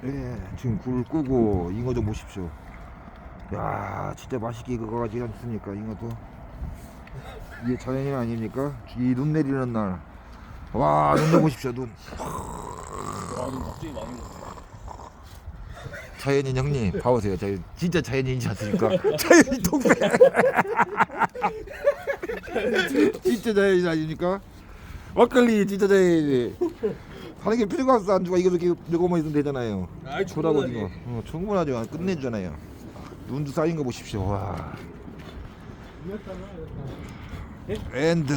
예, 지금 굴 끄고 잉어 좀 보십시오. 야, 진짜 맛있게 익어가지 않습니까? 잉어도 이게 자연이 아닙니까? 이 눈 내리는 날, 와, 눈 좀 보십시오. 눈. 갑자기 많이 먹어. 자연인 형님, 봐보세요. 진짜 자연인이지 않습니까? 자연인 동배. 진짜 자연인 아닙니까? 막걸리 진짜 자연인. 하는 게 필요가 없어. 안주가 이거만 있으면 되잖아요. 아이, 초라고 충분하지. 이거. 충분하죠. 끝내주잖아요. 눈도 쌓인 거 보십시오. 와. 엔드.